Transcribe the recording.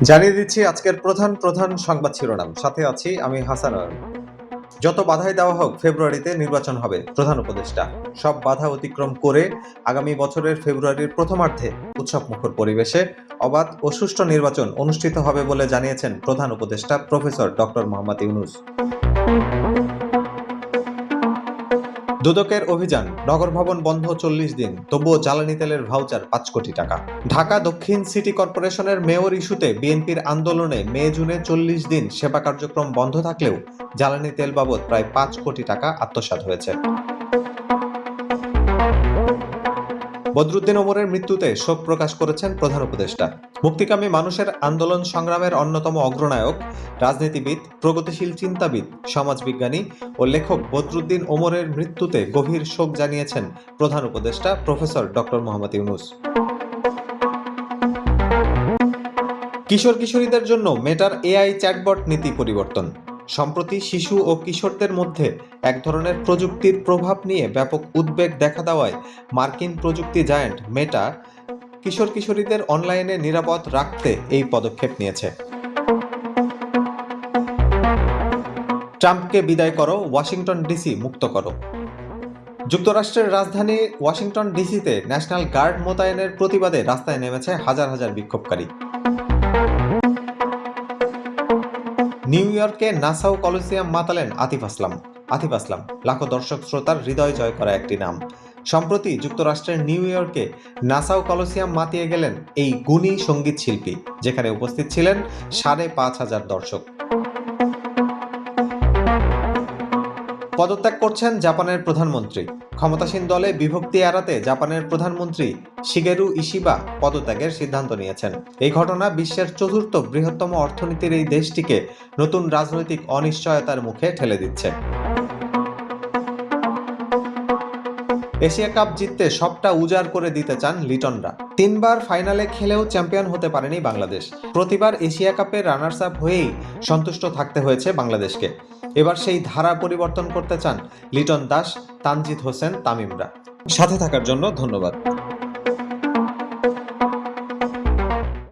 জানিয়ে দিচ্ছি আজকের প্রধান সংবাদ শিরোনাম। সাথে আছি আমি হাসান আরার। যত বাধাই দেওয়া হোক, ফেব্রুয়ারিতে নির্বাচন হবে, প্রধান উপদেষ্টা। সব বাধা অতিক্রম করে আগামী বছরের ফেব্রুয়ারির প্রথমার্ধে উৎসবমুখর পরিবেশে অবাধ ও সুষ্ঠু নির্বাচন অনুষ্ঠিত হবে বলে জানিয়েছেন প্রধান উপদেষ্টা প্রফেসর ডক্টর মোহাম্মদ ইউনূস। দুদকের অভিযান, নগর ভবন বন্ধ 40 দিন, তবুও জ্বালানি তেলের ভাউচার 5 কোটি টাকা। ঢাকা দক্ষিণ সিটি কর্পোরেশনের মেয়র ইস্যুতে বিএনপির আন্দোলনে মে জুনে 40 দিন সেবা কার্যক্রম বন্ধ থাকলেও জ্বালানি তেল বাবদ প্রায় 5 কোটি টাকা আত্মসাৎ হয়েছে। বদরুদ্দিন ওমরের মৃত্যুতে শোক প্রকাশ করেছেন প্রধান উপদেষ্টা। মুক্তিকামী মানুষের আন্দোলন সংগ্রামের অন্যতম অগ্রনায়ক, রাজনীতিবিদ, প্রগতিশীল চিন্তাবিদ, সমাজবিজ্ঞানী ও লেখক বদরুদ্দিন ওমরের মৃত্যুতে গভীর শোক জানিয়েছেন প্রধান উপদেষ্টা প্রফেসর ডক্টর মোহাম্মদ ইউনূস। কিশোর কিশোরীদের জন্য মেটার এআই চ্যাটবট নীতি পরিবর্তন। সম্প্রতি শিশু ও কিশোরদের মধ্যে এক ধরনের প্রযুক্তির প্রভাব নিয়ে ব্যাপক উদ্বেগ দেখা দেওয়ায় মার্কিন প্রযুক্তি জায়ান্ট মেটা কিশোর কিশোরীদের অনলাইনে নিরাপদ রাখতে এই পদক্ষেপ নিয়েছে। ট্রাম্পকে বিদায় করো, ওয়াশিংটন ডিসি মুক্ত করো। যুক্তরাষ্ট্রের রাজধানী ওয়াশিংটন ডিসিতে ন্যাশনাল গার্ড মোতায়েনের প্রতিবাদে রাস্তায় নেমেছে হাজার হাজার বিক্ষোভকারী। নিউ ইয়র্কে নাসাউ কলিসিয়াম মাতালেন আতিফ আসলাম লাখো দর্শক শ্রোতার হৃদয় জয় করা একটি নাম। সম্প্রতি যুক্তরাষ্ট্রের নিউ ইয়র্কে নাসাউ কলিসিয়াম মাতিয়ে গেলেন এই গুণী সঙ্গীত শিল্পী, যেখানে উপস্থিত ছিলেন 5,500 দর্শক। পদত্যাগ করছেন জাপানের প্রধানমন্ত্রী। ক্ষমতাসীন দলে বিভক্তি এড়াতে জাপানের প্রধানমন্ত্রী শিগেরু ইশিবা পদত্যাগের সিদ্ধান্ত নিয়েছেন। এই ঘটনা বিশ্বের চতুর্থ বৃহত্তম অর্থনীতির এই দেশটিকে নতুন রাজনৈতিক অনিশ্চয়তার মুখে ঠেলে দিচ্ছে। এশিয়া কাপ জিততে সবটা উজাড় করে দিতে চান লিটনরা। 3 বার ফাইনালে খেলেও চ্যাম্পিয়ন হতে পারেনি বাংলাদেশ। প্রতিবার এশিয়া কাপের রানার্স আপ হয়েই সন্তুষ্ট থাকতে হয়েছে বাংলাদেশকে। এবার সেই ধারা পরিবর্তন করতে চান লিটন দাস, তানজিদ হোসেন, তামিমরা। সাথে থাকার জন্য ধন্যবাদ।